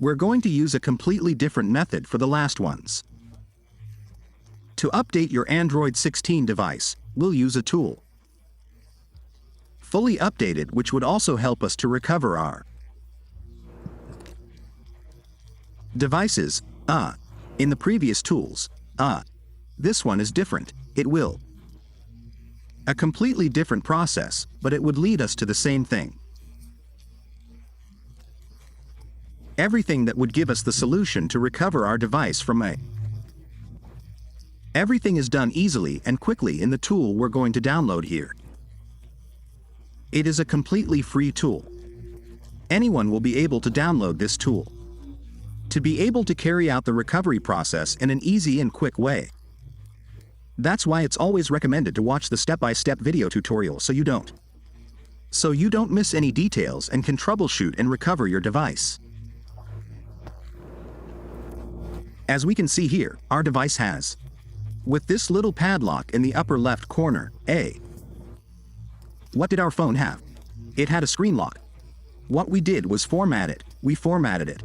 We're going to use a completely different method for the last ones. To update your Android 16 device, we'll use a tool. Fully updated, which would also help us to recover our devices. In the previous tools, this one is different. It will a completely different process, but it would lead us to the same thing. Everything that would give us the solution to recover our device from everything is done easily and quickly in the tool we're going to download here. It is a completely free tool. Anyone will be able to download this tool to be able to carry out the recovery process in an easy and quick way. That's why it's always recommended to watch the step-by-step video tutorial so you don't miss any details and can troubleshoot and recover your device. As we can see here, our device has, with this little padlock in the upper left corner, what did our phone have? It had a screen lock. What we did was format it. We formatted it.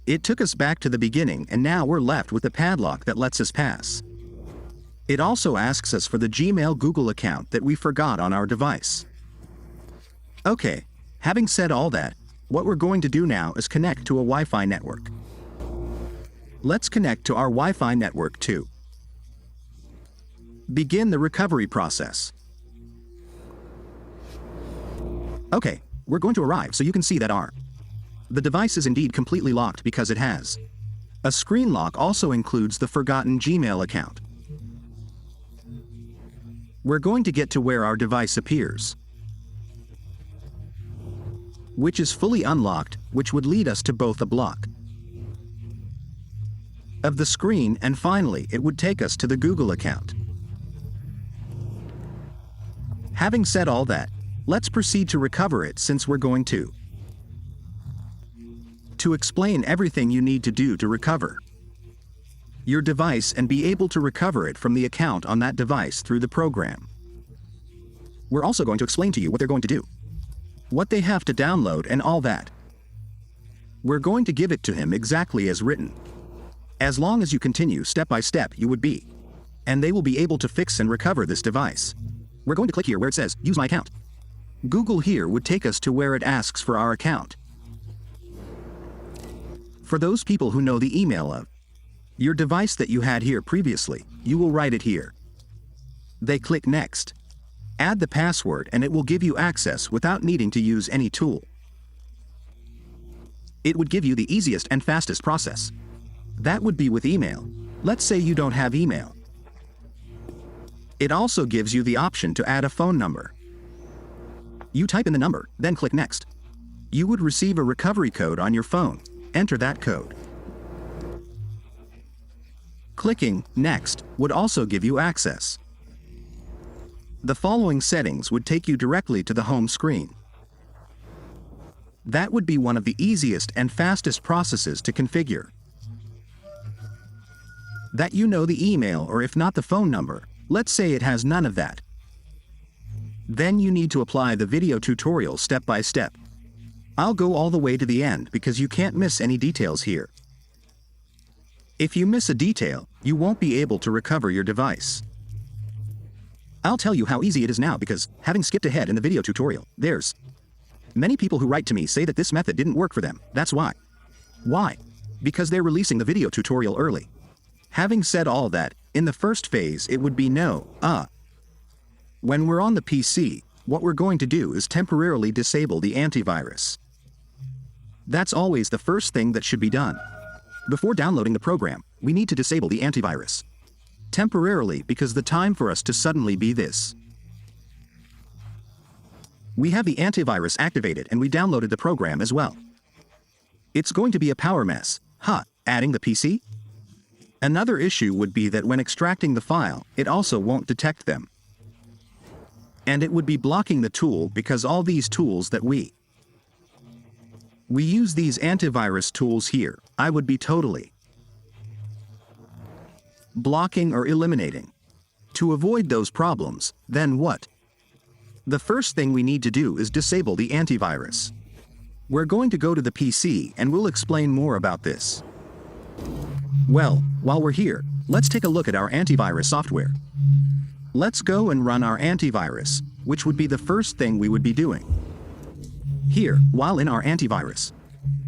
It took us back to the beginning, and now we're left with a padlock that lets us pass. It also asks us for the Gmail Google account that we forgot on our device. Okay, having said all that, what we're going to do now is connect to a Wi-Fi network. Let's connect to our Wi-Fi network to begin the recovery process. Okay, we're going to arrive so you can see that the device is indeed completely locked because it has a screen lock. Also includes the forgotten Gmail account. We're going to get to where our device appears, which is fully unlocked, which would lead us to both a block of the screen, and finally it would take us to the Google account. Having said all that, let's proceed to recover it, since we're going to explain everything you need to do to recover your device and be able to recover it from the account on that device through the program. We're also going to explain to you what they're going to do, what they have to download and all that. We're going to give it to him exactly as written. As long as you continue step by step, you would be, and they will be able to fix and recover this device. We're going to click here where it says use my account. Google here would take us to where it asks for our account. For those people who know the email of your device that you had here previously, you will write it here. They click next. Add the password and it will give you access without needing to use any tool. It would give you the easiest and fastest process. That would be with email. Let's say you don't have email. It also gives you the option to add a phone number. You type in the number, then click next. You would receive a recovery code on your phone. Enter that code. Clicking next would also give you access. The following settings would take you directly to the home screen. That would be one of the easiest and fastest processes to configure. That you know the email, or if not the phone number, let's say it has none of that. Then you need to apply the video tutorial step by step. I'll go all the way to the end because you can't miss any details here. If you miss a detail, you won't be able to recover your device. I'll tell you how easy it is now because, having skipped ahead in the video tutorial, there's many people who write to me say that this method didn't work for them. That's why. Why? Because they're releasing the video tutorial early. Having said all that, in the first phase it would be when we're on the PC, what we're going to do is temporarily disable the antivirus. That's always the first thing that should be done. Before downloading the program, we need to disable the antivirus. Temporarily, because the time for us to suddenly be this. We have the antivirus activated and we downloaded the program as well. It's going to be a power mess. Adding the PC? Another issue would be that when extracting the file, it also won't detect them. And it would be blocking the tool because all these tools that we use these antivirus tools here, I would be totally blocking or eliminating. To avoid those problems, then what? The first thing we need to do is disable the antivirus. We're going to go to the PC and we'll explain more about this. Well, while we're here, let's take a look at our antivirus software. Let's go and run our antivirus, which would be the first thing we would be doing. Here, while in our antivirus,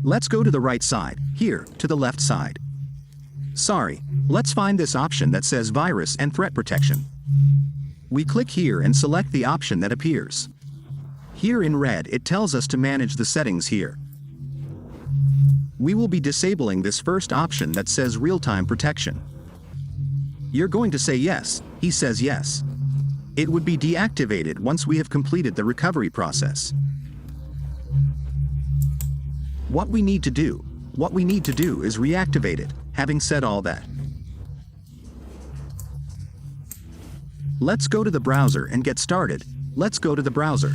let's go to the right side, here, to the left side. Sorry, let's find this option that says Virus and Threat Protection. We click here and select the option that appears. Here in red it tells us to manage the settings here. We will be disabling this first option that says Real-Time Protection. You're going to say yes, he says yes. It would be deactivated once we have completed the recovery process. What we need to do is reactivate it. Having said all that, let's go to the browser and get started. Let's go to the browser.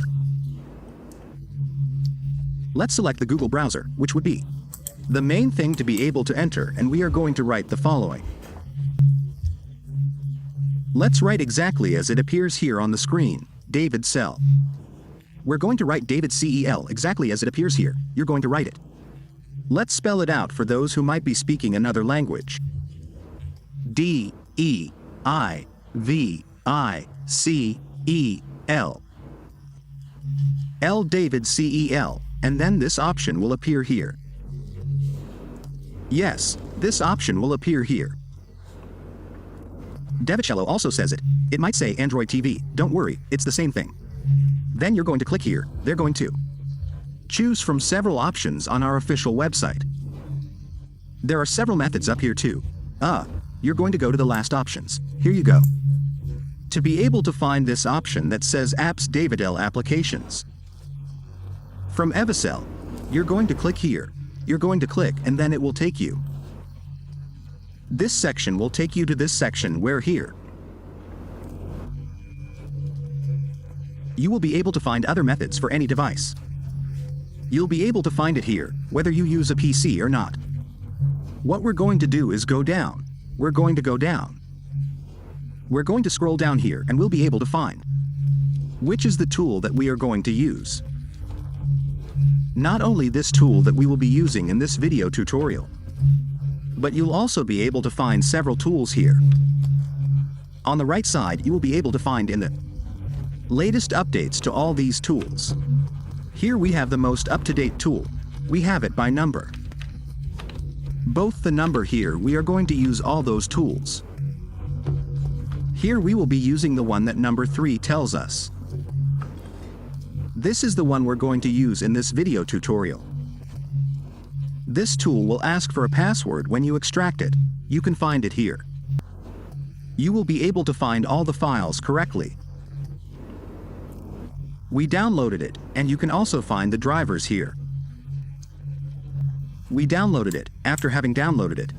Let's select the Google browser, which would be the main thing to be able to enter, and we are going to write the following. Let's write exactly as it appears here on the screen, David Cell. We're going to write David CEL exactly as it appears here. You're going to write it. Let's spell it out for those who might be speaking another language. D-E-I-V-I-C-E-L. L David CEL, and then this option will appear here. Yes, this option will appear here. Devicello also says it. It might say Android TV. Don't worry, it's the same thing. Then you're going to click here. They're going to choose from several options on our official website. There are several methods up here too. You're going to go to the last options. Here you go. To be able to find this option that says Apps Davidel Applications. From Evicel, you're going to click here. You're going to click and then it will take you. This section will take you to this section where here you will be able to find other methods for any device. You'll be able to find it here, whether you use a PC or not. What we're going to do is go down. We're going to go down. We're going to scroll down here and we'll be able to find which is the tool that we are going to use. Not only this tool that we will be using in this video tutorial, but you'll also be able to find several tools here. On the right side, you will be able to find in the latest updates to all these tools. Here we have the most up-to-date tool. We have it by number. Both the number here, we are going to use all those tools. Here we will be using the one that number 3 tells us. This is the one we're going to use in this video tutorial. This tool will ask for a password when you extract it. You can find it here. You will be able to find all the files correctly. We downloaded it, and you can also find the drivers here. We downloaded it. After having downloaded it,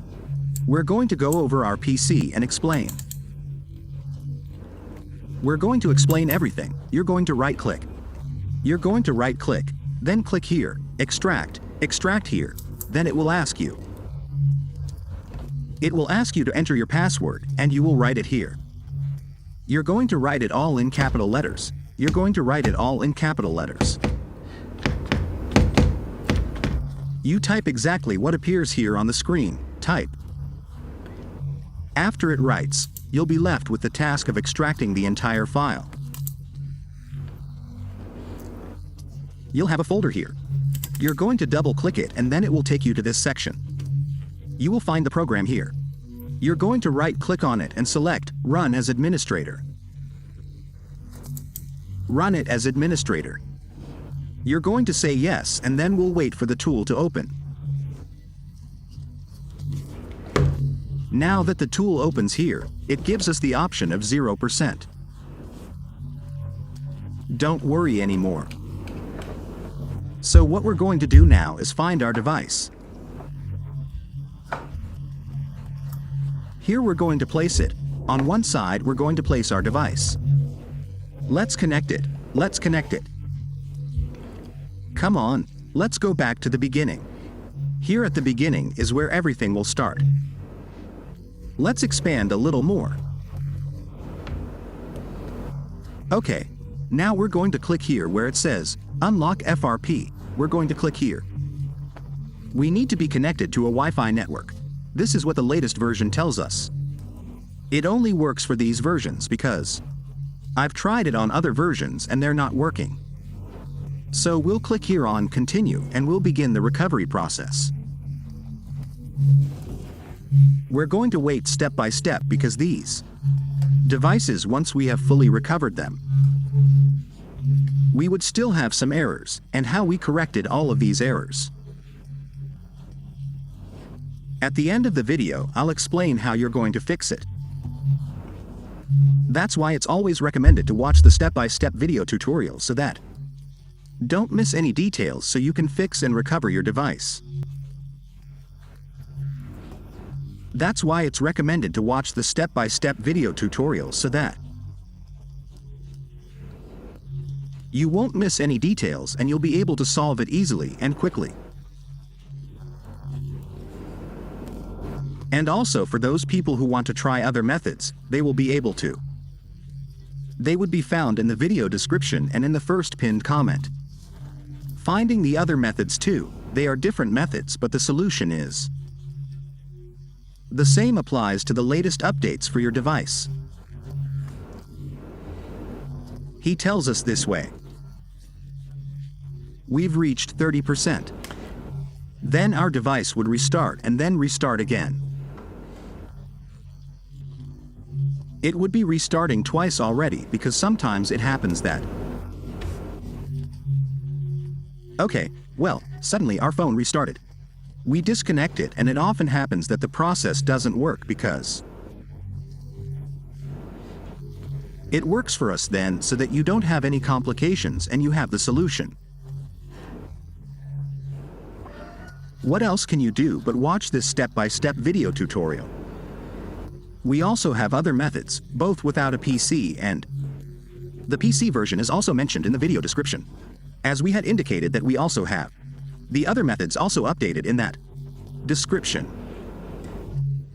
we're going to go over our PC and explain. We're going to explain everything. You're going to right-click. You're going to right-click, then click here, extract here. Then it will ask you. It will ask you to enter your password, and you will write it here. You're going to write it all in capital letters. You're going to write it all in capital letters. You type exactly what appears here on the screen. Type. After it writes, you'll be left with the task of extracting the entire file. You'll have a folder here. You're going to double-click it and then it will take you to this section. You will find the program here. You're going to right-click on it and select Run as Administrator. Run it as administrator. You're going to say yes, and then we'll wait for the tool to open. Now that the tool opens here, it gives us the option of 0%. Don't worry anymore. So what we're going to do now is find our device. Here we're going to place it. On one side, we're going to place our device. Let's connect it. Let's connect it. Come on, let's go back to the beginning. Here at the beginning is where everything will start. Let's expand a little more. Okay, now we're going to click here where it says Unlock FRP. we're going to click here. We need to be connected to a Wi-Fi network. This is what the latest version tells us. It only works for these versions because I've tried it on other versions and they're not working. So we'll click here on Continue and we'll begin the recovery process. We're going to wait step by step because these devices, once we have fully recovered them, we would still have some errors, and how we corrected all of these errors. At the end of the video, I'll explain how you're going to fix it. That's why it's always recommended to watch the step-by-step video tutorial so that don't miss any details so you can fix and recover your device. That's why it's recommended to watch the step-by-step video tutorial so that you won't miss any details and you'll be able to solve it easily and quickly. And also for those people who want to try other methods, they will be able to. They would be found in the video description and in the first pinned comment. Finding the other methods too, they are different methods, but the solution is the same. Applies to the latest updates for your device. He tells us this way. We've reached 30%. Then our device would restart and then restart again. It would be restarting twice already because sometimes it happens that. Okay, well, suddenly our phone restarted. We disconnect it and it often happens that the process doesn't work because it works for us then so that you don't have any complications and you have the solution. What else can you do but watch this step-by-step video tutorial? We also have other methods, both without a PC, and the PC version is also mentioned in the video description. As we had indicated that we also have the other methods also updated in that description.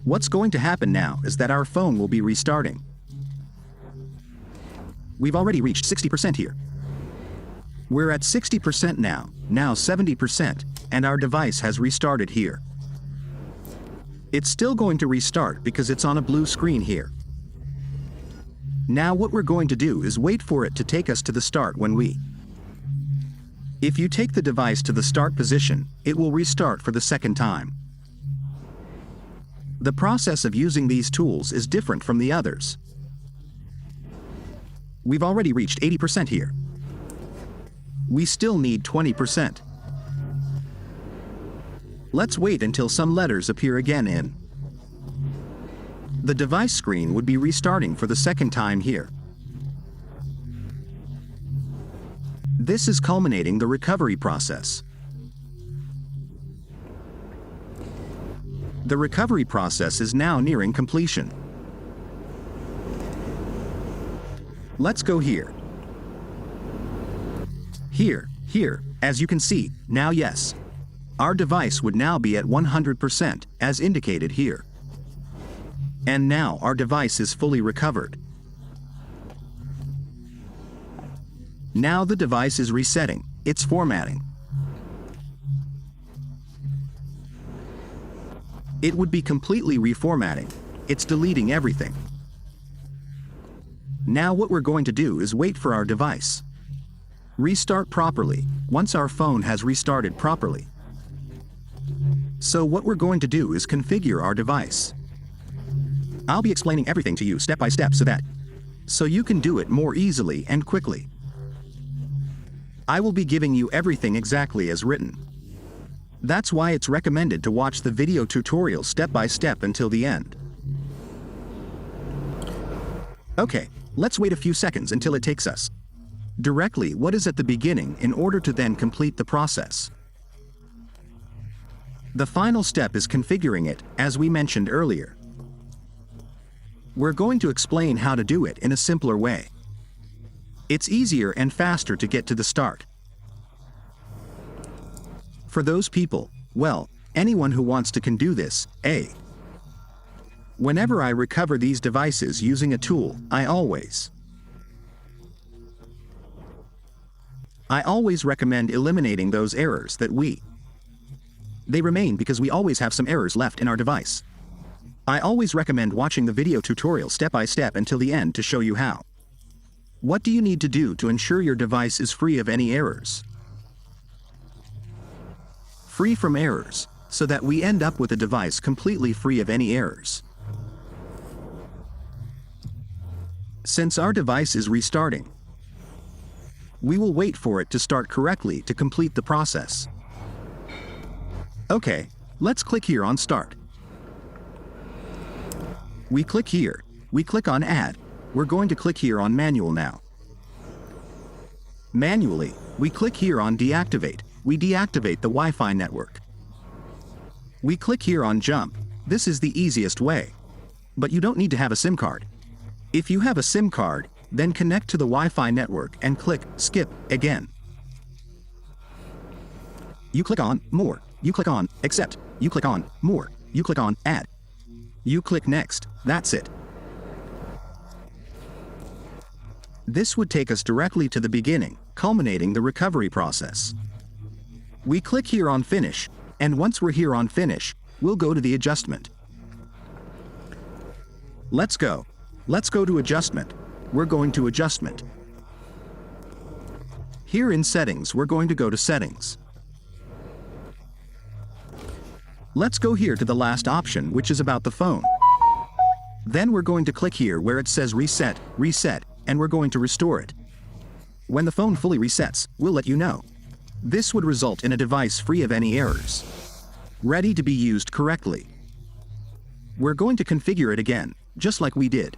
What's going to happen now is that our phone will be restarting. We've already reached 60% here. We're at 60% now 70%, and our device has restarted here. It's still going to restart because it's on a blue screen here. Now what we're going to do is wait for it to take us to the start when we. If you take the device to the start position, it will restart for the second time. The process of using these tools is different from the others. We've already reached 80% here. We still need 20%. Let's wait until some letters appear again in the device screen would be restarting for the second time here. This is culminating the recovery process. The recovery process is now nearing completion. Let's go here. Here, as you can see, now yes. Our device would now be at 100%, as indicated here. And now our device is fully recovered. Now the device is resetting, it's formatting. It would be completely reformatting, it's deleting everything. Now what we're going to do is wait for our device. Restart properly, once our phone has restarted properly. So what we're going to do is configure our device. I'll be explaining everything to you step by step so you can do it more easily and quickly. I will be giving you everything exactly as written. That's why it's recommended to watch the video tutorial step by step until the end. Okay, let's wait a few seconds until it takes us directly what is at the beginning in order to then complete the process. The final step is configuring it, as we mentioned earlier. We're going to explain how to do it in a simpler way. It's easier and faster to get to the start. For those people, well, anyone who wants to can do this, whenever I recover these devices using a tool, I always I always recommend eliminating those errors they remain because we always have some errors left in our device. I always recommend watching the video tutorial step by step until the end to show you how. What do you need to do to ensure your device is free of any errors? Free from errors, so that we end up with a device completely free of any errors. Since our device is restarting, we will wait for it to start correctly to complete the process. Okay, let's click here on Start. We click here, we click on Add. We're going to click here on Manual now. Manually, we click here on Deactivate. We deactivate the Wi-Fi network. We click here on Jump. This is the easiest way. But you don't need to have a SIM card. If you have a SIM card, then connect to the Wi-Fi network and click Skip again. You click on More. You click on Accept. You click on More. You click on Add. You click Next. That's it. This would take us directly to the beginning, culminating the recovery process. We click here on Finish, and once we're here on Finish, we'll go to the adjustment. Let's go to Adjustment. We're going to Adjustment. Here in Settings, we're going to go to Settings. Let's go here to the last option, which is about the phone. Then we're going to click here where it says Reset, and we're going to restore it. When the phone fully resets, we'll let you know. This would result in a device free of any errors, ready to be used correctly. We're going to configure it again, just like we did.